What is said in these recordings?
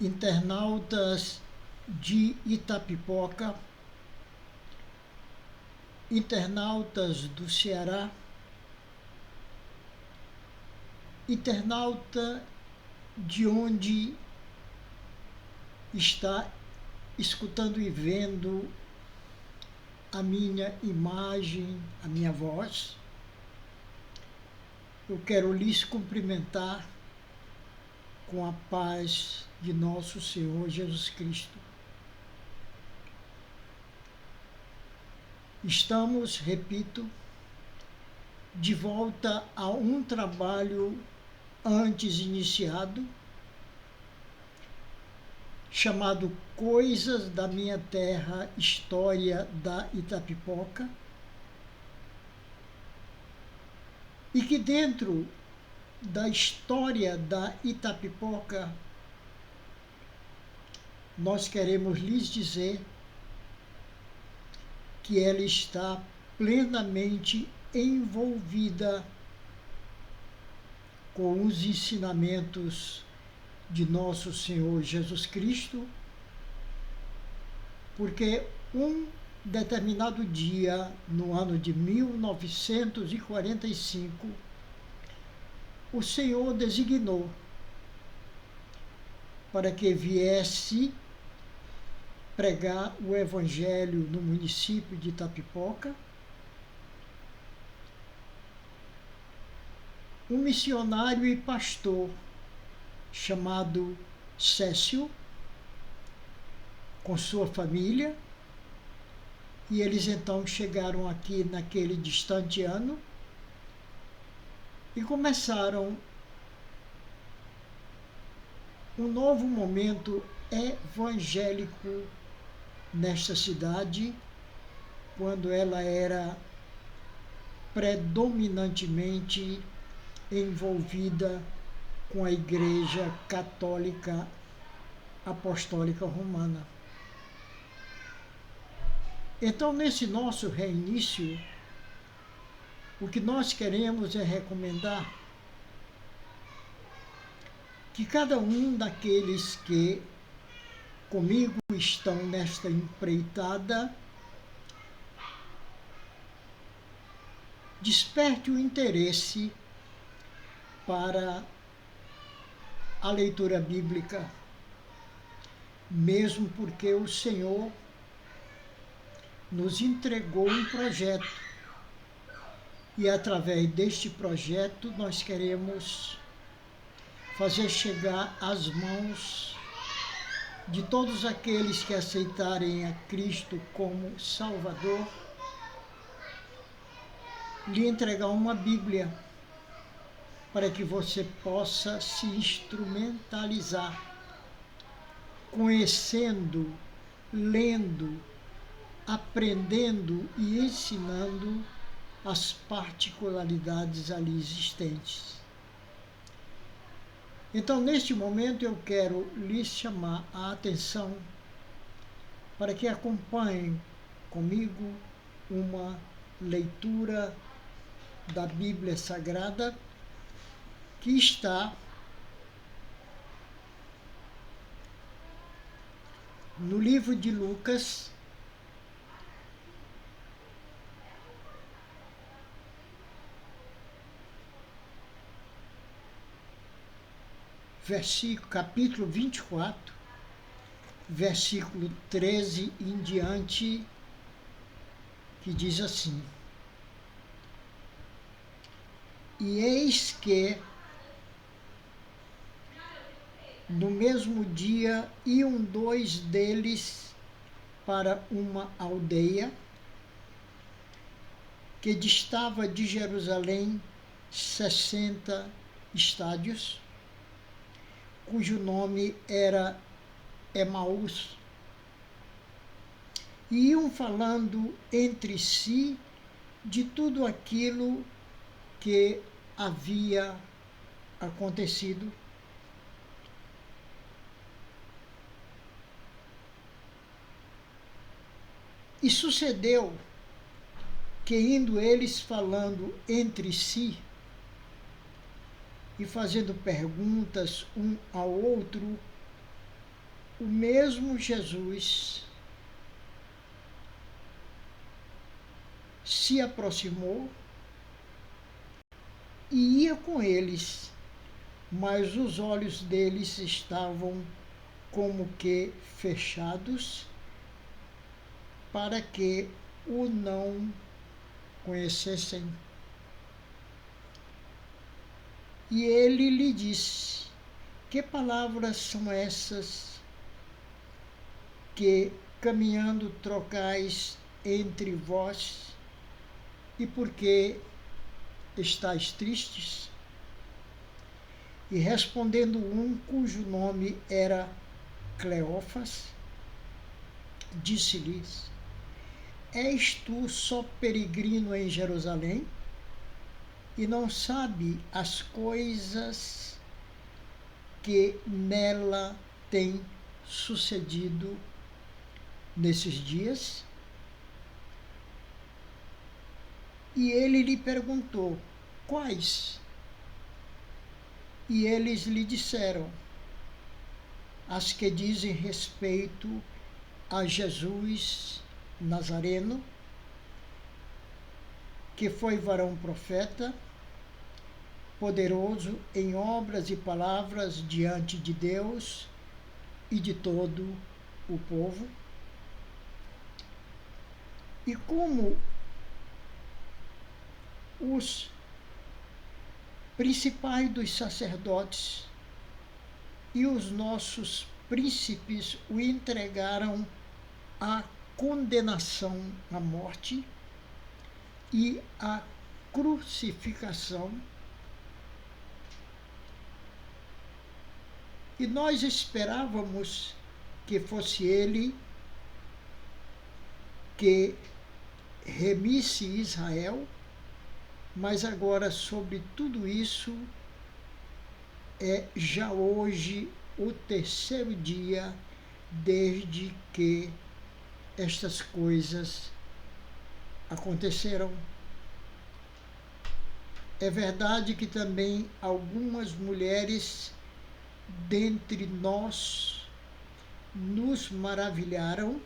internautas de Itapipoca, internautas do Ceará, internauta de onde está escutando e vendo a minha imagem, a minha voz. Eu quero lhes cumprimentar com a paz de nosso Senhor Jesus Cristo. Estamos, repito, de volta a um trabalho antes iniciado, chamado Coisas da Minha Terra, História da Itapipoca, e que dentro da história da Itapipoca nós queremos lhes dizer que ela está plenamente envolvida com os ensinamentos de nosso Senhor Jesus Cristo, porque um determinado dia, no ano de 1945, o Senhor designou para que viesse pregar o Evangelho no município de Itapipoca, um missionário e pastor chamado Cécio, com sua família, e eles então chegaram aqui naquele distante ano e começaram um novo momento evangélico nesta cidade, quando ela era predominantemente envolvida com a Igreja Católica Apostólica Romana. Então, nesse nosso reinício, o que nós queremos é recomendar que cada um daqueles que comigo estão nesta empreitada desperte o interesse para a leitura bíblica, mesmo porque o Senhor nos entregou um projeto e através deste projeto nós queremos fazer chegar às mãos de todos aqueles que aceitarem a Cristo como Salvador, lhe entregar uma Bíblia para que você possa se instrumentalizar, conhecendo, lendo, aprendendo e ensinando as particularidades ali existentes. Então, neste momento, eu quero lhes chamar a atenção para que acompanhem comigo uma leitura da Bíblia Sagrada que está no livro de Lucas, capítulo 24, versículo 13 em diante, que diz assim: E eis que no mesmo dia iam dois deles para uma aldeia que distava de Jerusalém 60 estádios, cujo nome era Emaús, e iam falando entre si de tudo aquilo que havia acontecido. E sucedeu que, indo eles falando entre si e fazendo perguntas um ao outro, o mesmo Jesus se aproximou e ia com eles, mas os olhos deles estavam como que fechados, para que o não conhecessem. E ele lhe disse: que palavras são essas que, caminhando, trocais entre vós? E por que estáis tristes? E respondendo um, cujo nome era Cleófas, disse-lhes: és tu só peregrino em Jerusalém e não sabe as coisas que nela têm sucedido nesses dias? E ele lhe perguntou: quais? E eles lhe disseram: as que dizem respeito a Jesus Nazareno, que foi varão profeta, poderoso em obras e palavras diante de Deus e de todo o povo. E como os principais dos sacerdotes e os nossos príncipes o entregaram à condenação à morte e à crucificação, e nós esperávamos que fosse ele que remisse Israel, mas agora sobre tudo isso é já hoje o terceiro dia desde que estas coisas aconteceram. É verdade que também algumas mulheres dentre nós nos maravilharam,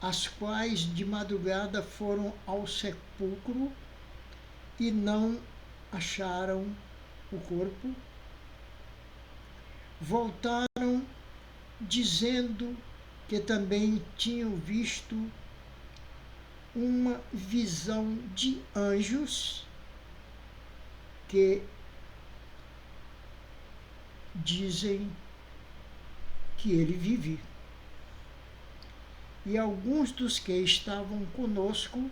as quais de madrugada foram ao sepulcro e não acharam o corpo. Voltaram dizendo que também tinham visto uma visão de anjos que dizem que ele vive. E alguns dos que estavam conosco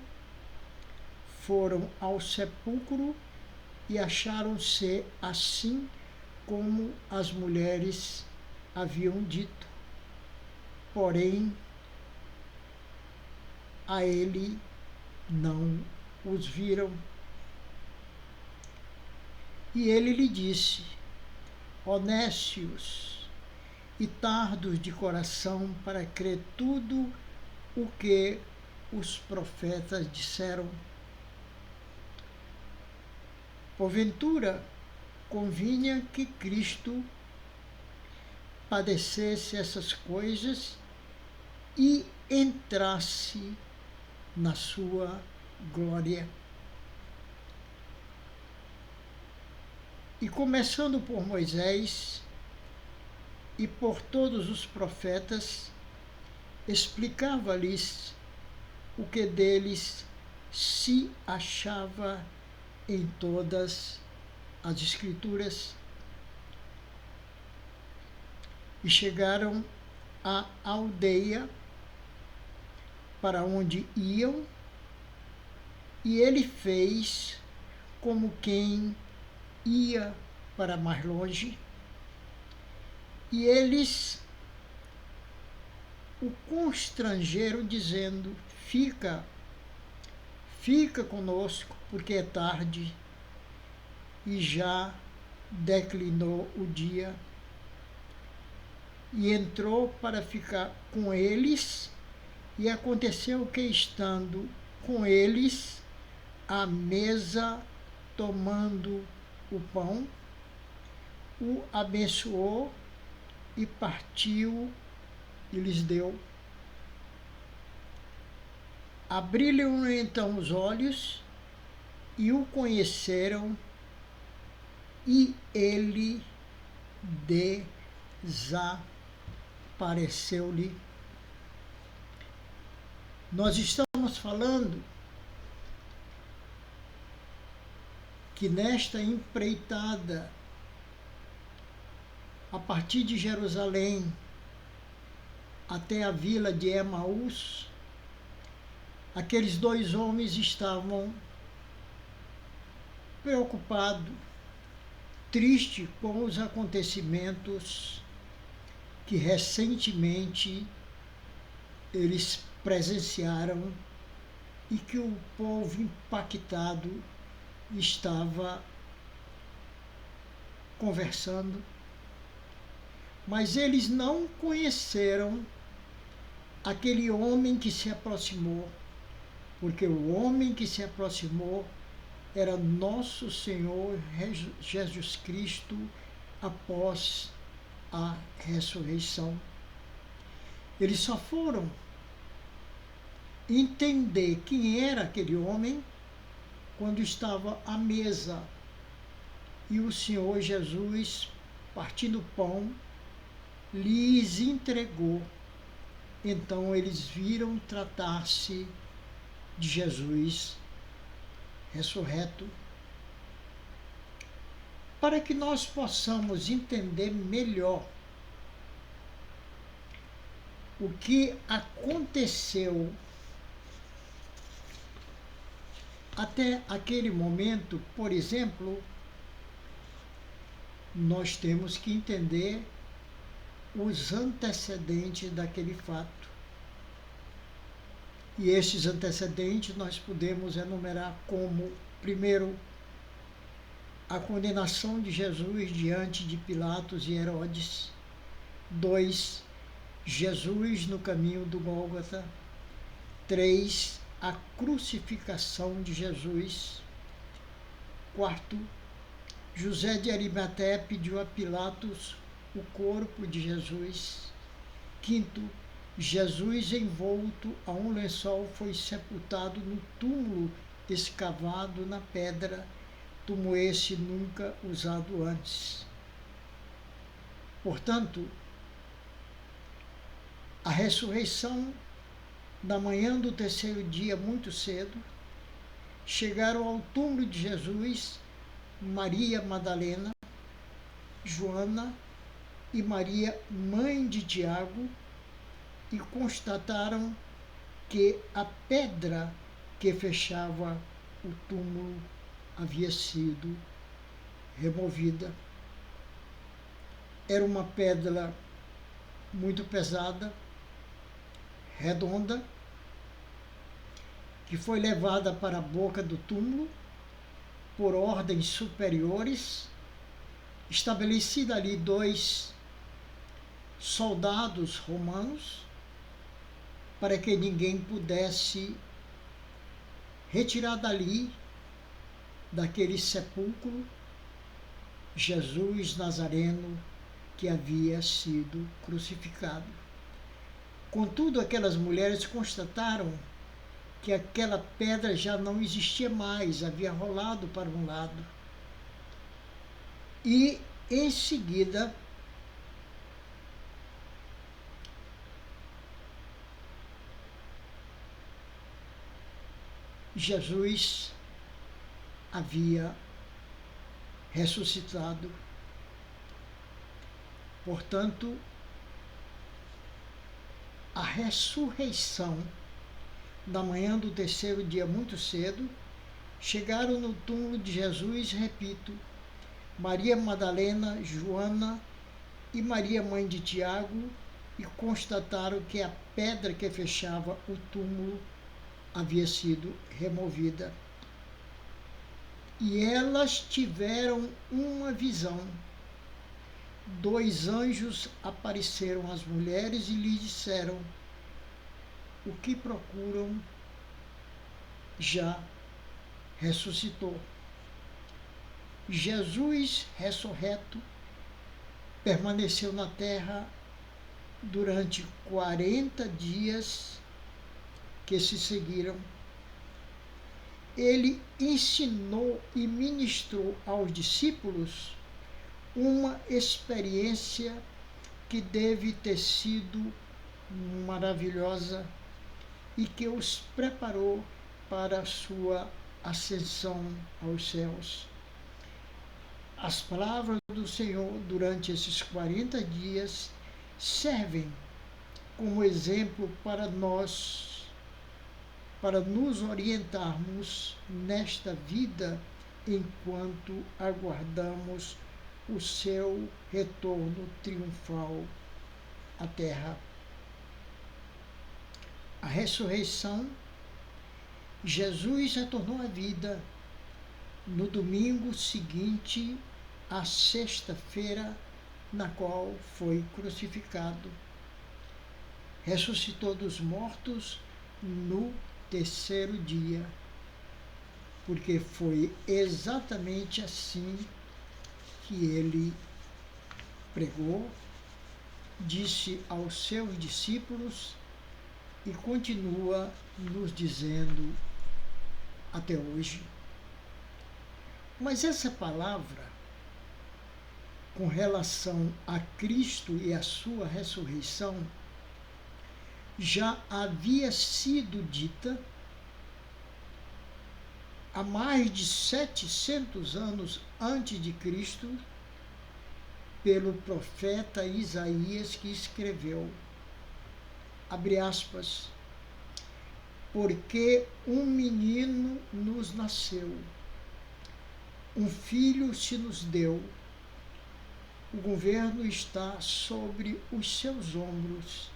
foram ao sepulcro e acharam ser assim como as mulheres haviam dito. Porém, a ele não os viram. E ele lhe disse: honestos e tardos de coração para crer tudo o que os profetas disseram. Porventura, convinha que Cristo padecesse essas coisas e entrasse na sua glória. E começando por Moisés e por todos os profetas, explicava-lhes o que deles se achava em todas as Escrituras. E chegaram à aldeia para onde iam, e ele fez como quem ia para mais longe, e eles o constrangeram, dizendo: fica conosco, porque é tarde e já declinou o dia. E entrou para ficar com eles, e aconteceu que, estando com eles à mesa, tomando o pão, o abençoou e partiu e lhes deu. Abriram então os olhos e o conheceram, e ele desapareceu-lhe. Nós estamos falando que nesta empreitada, a partir de Jerusalém até a vila de Emaús, aqueles dois homens estavam preocupados, tristes com os acontecimentos que recentemente eles presenciaram e que o povo impactado estava conversando. Mas eles não conheceram aquele homem que se aproximou, porque o homem que se aproximou era nosso Senhor Jesus Cristo após a ressurreição. Eles só foram entender quem era aquele homem quando estava à mesa e o Senhor Jesus, partindo o pão, lhes entregou. Então eles viram tratar-se de Jesus ressurreto. Para que nós possamos entender melhor o que aconteceu até aquele momento, por exemplo, nós temos que entender os antecedentes daquele fato. E esses antecedentes nós podemos enumerar como, primeiro, a condenação de Jesus diante de Pilatos e Herodes. 2, Jesus no caminho do Gólgota. 3, a crucificação de Jesus. 4, José de Arimateia pediu a Pilatos o corpo de Jesus. 5, Jesus envolto a um lençol foi sepultado no túmulo escavado na pedra, túmulo esse nunca usado antes. Portanto, a ressurreição da manhã do terceiro dia, muito cedo, chegaram ao túmulo de Jesus Maria Madalena, Joana e Maria, mãe de Tiago, e constataram que a pedra que fechava o túmulo havia sido removida. Era uma pedra muito pesada, redonda, que foi levada para a boca do túmulo por ordens superiores, estabelecida ali 2 soldados romanos, para que ninguém pudesse retirar dali, daquele sepulcro, Jesus Nazareno, que havia sido crucificado. Contudo, aquelas mulheres constataram que aquela pedra já não existia mais, havia rolado para um lado. E, em seguida, Jesus havia ressuscitado. Portanto, a ressurreição da manhã do terceiro dia, muito cedo, chegaram no túmulo de Jesus, repito, Maria Madalena, Joana e Maria, mãe de Tiago, e constataram que a pedra que fechava o túmulo havia sido removida. E elas tiveram uma visão. 2 anjos apareceram às mulheres e lhes disseram: o que procuram já ressuscitou. Jesus ressurreto permaneceu na terra durante 40 dias que se seguiram, ele ensinou e ministrou aos discípulos uma experiência que deve ter sido maravilhosa e que os preparou para a sua ascensão aos céus. As palavras do Senhor durante esses 40 dias servem como exemplo para nós, para nos orientarmos nesta vida enquanto aguardamos o seu retorno triunfal à terra. A ressurreição, Jesus retornou à vida no domingo seguinte à sexta-feira na qual foi crucificado. Ressuscitou dos mortos no terceiro dia, porque foi exatamente assim que ele pregou, disse aos seus discípulos e continua nos dizendo até hoje. Mas essa palavra, com relação a Cristo e a sua ressurreição, já havia sido dita há mais de 700 anos antes de Cristo pelo profeta Isaías, que escreveu, abre aspas, porque um menino nos nasceu, um filho se nos deu, o governo está sobre os seus ombros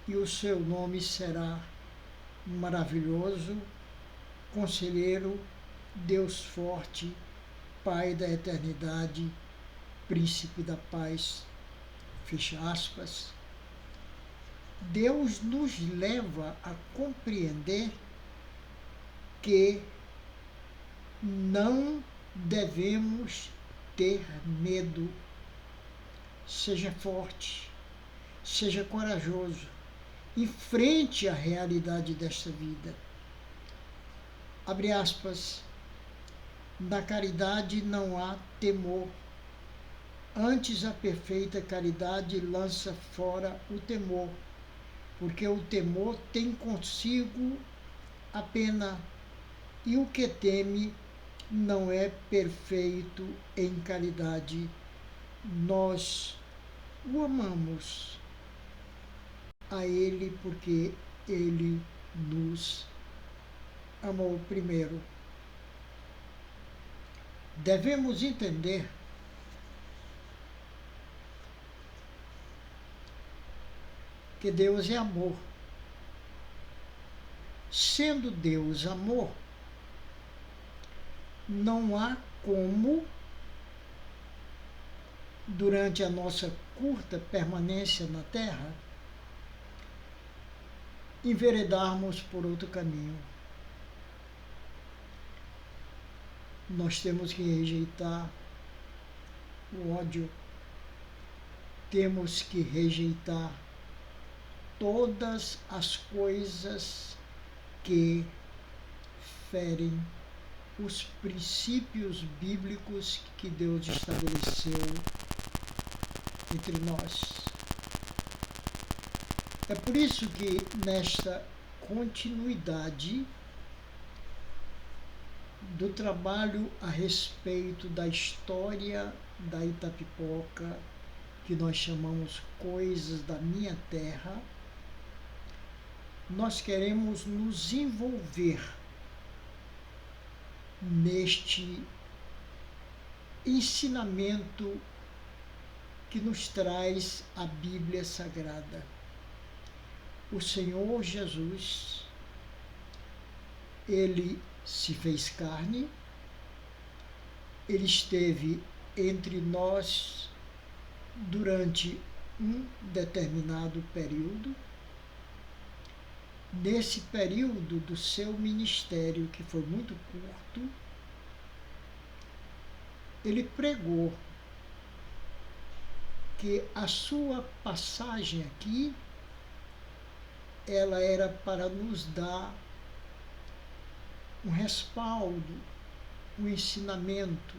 e o seu nome será Maravilhoso, Conselheiro, Deus Forte, Pai da Eternidade, Príncipe da Paz. Fecha aspas. Deus nos leva a compreender que não devemos ter medo. Seja forte, seja corajoso, enfrente a realidade desta vida. Abre aspas, na caridade não há temor, antes a perfeita caridade lança fora o temor, porque o temor tem consigo a pena, e o que teme não é perfeito em caridade. Nós o amamos a ele porque ele nos amou primeiro. Devemos entender que Deus é amor. Sendo Deus amor, não há como, durante a nossa curta permanência na Terra, enveredarmos por outro caminho. Nós temos que rejeitar o ódio, temos que rejeitar todas as coisas que ferem os princípios bíblicos que Deus estabeleceu entre nós. É por isso que, nesta continuidade do trabalho a respeito da história da Itapipoca, que nós chamamos Coisas da Minha Terra, nós queremos nos envolver neste ensinamento que nos traz a Bíblia Sagrada. O Senhor Jesus, ele se fez carne, ele esteve entre nós durante um determinado período. Nesse período do seu ministério, que foi muito curto, ele pregou que a sua passagem aqui, ela era para nos dar um respaldo, um ensinamento,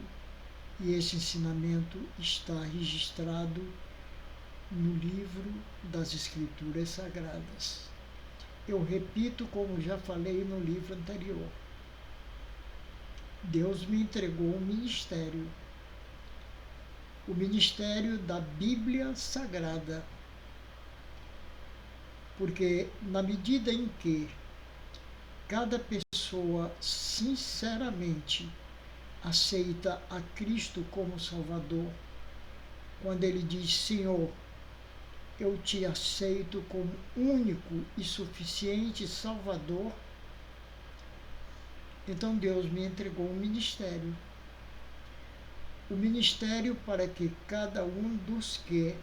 e esse ensinamento está registrado no livro das Escrituras Sagradas. Eu repito, como já falei no livro anterior, Deus me entregou um ministério, o ministério da Bíblia Sagrada, porque na medida em que cada pessoa sinceramente aceita a Cristo como Salvador, quando ele diz: Senhor, eu te aceito como único e suficiente Salvador, então Deus me entregou um ministério. O ministério para que cada um dos que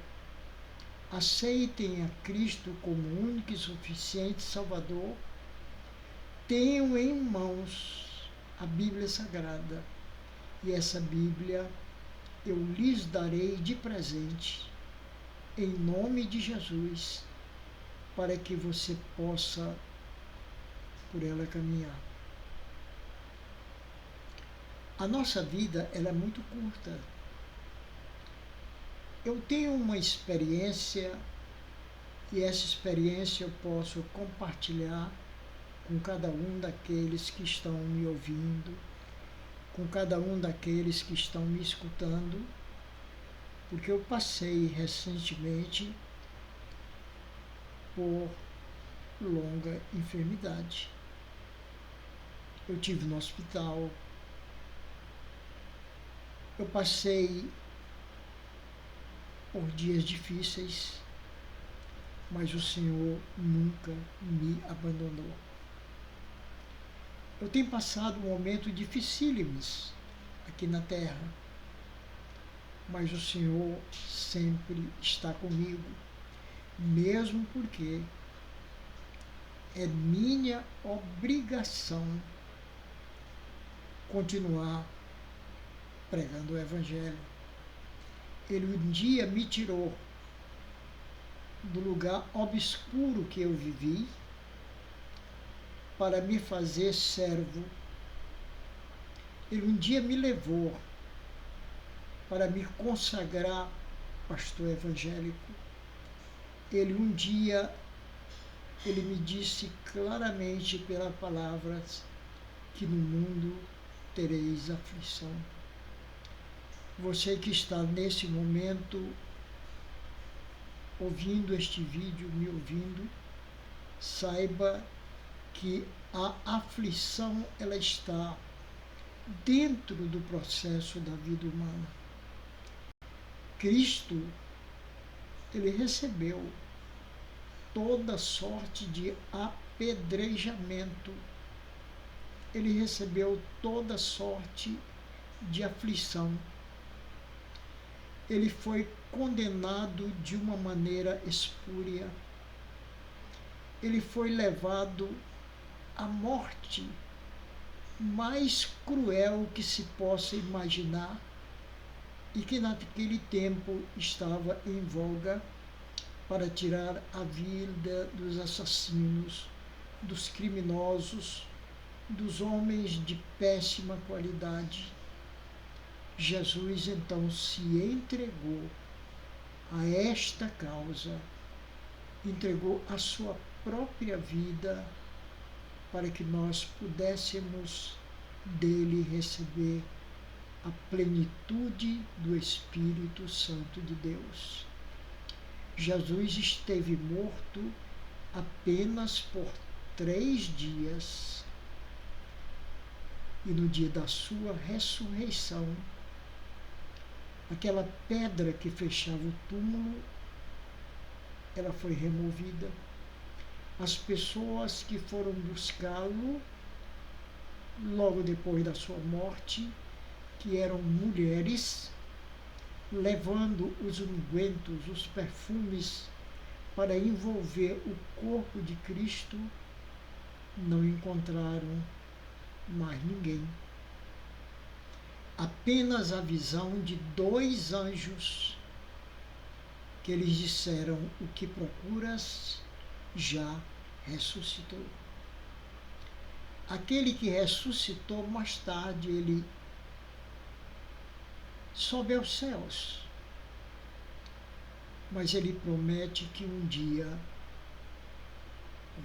aceitem a Cristo como único e suficiente Salvador tenham em mãos a Bíblia Sagrada. E essa Bíblia eu lhes darei de presente, em nome de Jesus, para que você possa por ela caminhar. A nossa vida, ela é muito curta. Eu tenho uma experiência, e essa experiência eu posso compartilhar com cada um daqueles que estão me ouvindo, com cada um daqueles que estão me escutando, porque eu passei recentemente por longa enfermidade. Eu tive no hospital, eu passei por dias difíceis, mas o Senhor nunca me abandonou. Eu tenho passado um momento dificílimos aqui na Terra, mas o Senhor sempre está comigo, mesmo porque é minha obrigação continuar pregando o Evangelho. Ele um dia me tirou do lugar obscuro que eu vivi para me fazer servo. Ele um dia me levou para me consagrar pastor evangélico. Ele um dia, ele me disse claramente pela palavra que no mundo tereis aflição. Você que está nesse momento ouvindo este vídeo, me ouvindo, saiba que a aflição, ela está dentro do processo da vida humana. Cristo, ele recebeu toda sorte de apedrejamento, ele recebeu toda sorte de aflição. Ele foi condenado de uma maneira espúria. Ele foi levado à morte mais cruel que se possa imaginar e que naquele tempo estava em voga para tirar a vida dos assassinos, dos criminosos, dos homens de péssima qualidade. Jesus então se entregou a esta causa, entregou a sua própria vida para que nós pudéssemos dele receber a plenitude do Espírito Santo de Deus. Jesus esteve morto apenas por 3 dias e no dia da sua ressurreição, aquela pedra que fechava o túmulo, ela foi removida. As pessoas que foram buscá-lo logo depois da sua morte, que eram mulheres, levando os ungüentos, os perfumes para envolver o corpo de Cristo, não encontraram mais ninguém. Apenas a visão de 2 anjos que eles disseram: o que procuras já ressuscitou. Aquele que ressuscitou, mais tarde ele sobe aos céus, mas ele promete que um dia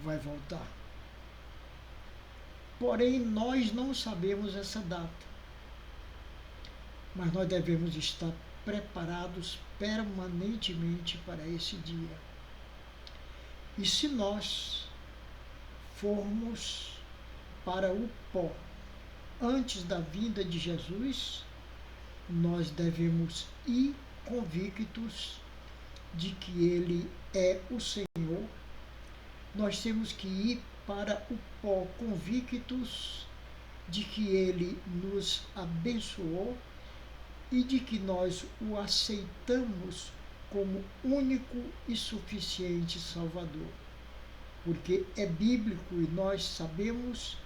vai voltar. Porém, nós não sabemos essa data, mas nós devemos estar preparados permanentemente para esse dia. E se nós formos para o pó antes da vinda de Jesus, nós devemos ir convictos de que Ele é o Senhor. Nós temos que ir para o pó convictos de que Ele nos abençoou e de que nós o aceitamos como único e suficiente Salvador. Porque é bíblico e nós sabemos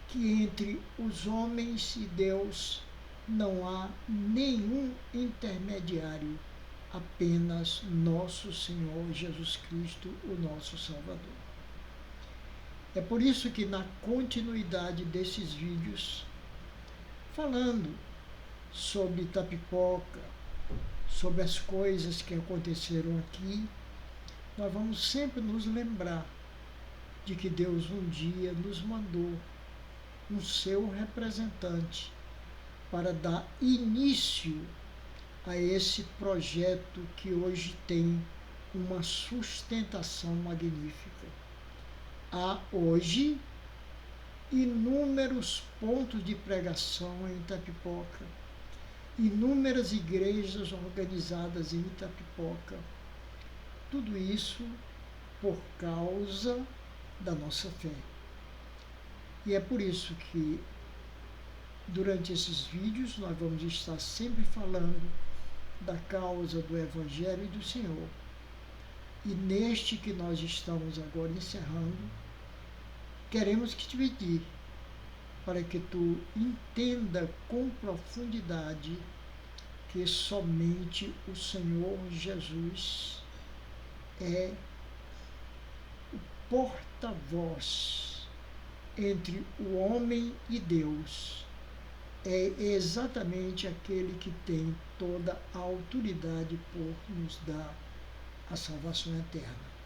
que entre os homens e Deus não há nenhum intermediário, apenas nosso Senhor Jesus Cristo, o nosso Salvador. É por isso que na continuidade desses vídeos, falando sobre Itapipoca, sobre as coisas que aconteceram aqui, nós vamos sempre nos lembrar de que Deus um dia nos mandou um seu representante para dar início a esse projeto que hoje tem uma sustentação magnífica. Há hoje inúmeros pontos de pregação em Itapipoca, inúmeras igrejas organizadas em Itapipoca. Tudo isso por causa da nossa fé. E é por isso que durante esses vídeos nós vamos estar sempre falando da causa do Evangelho e do Senhor. E neste que nós estamos agora encerrando, queremos que te pedir para que tu entenda com profundidade que somente o Senhor Jesus é o porta-voz entre o homem e Deus. É exatamente aquele que tem toda a autoridade por nos dar a salvação eterna.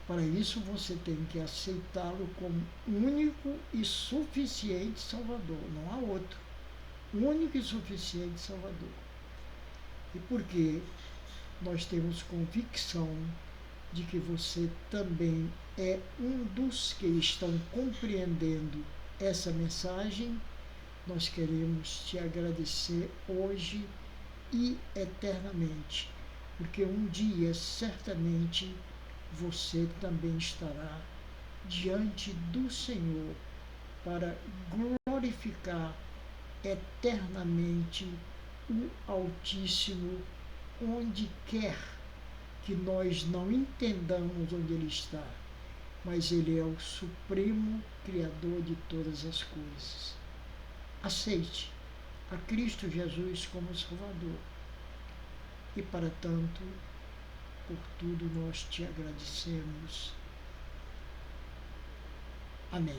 Para isso você tem que aceitá-lo como único e suficiente Salvador, não há outro. Único e suficiente Salvador. E porque nós temos convicção de que você também é um dos que estão compreendendo essa mensagem, nós queremos te agradecer hoje e eternamente, porque um dia certamente você também estará diante do Senhor para glorificar eternamente o Altíssimo, onde quer que nós não entendamos onde Ele está, mas Ele é o Supremo Criador de todas as coisas. Aceite a Cristo Jesus como Salvador. E para tanto, por tudo nós te agradecemos. Amém.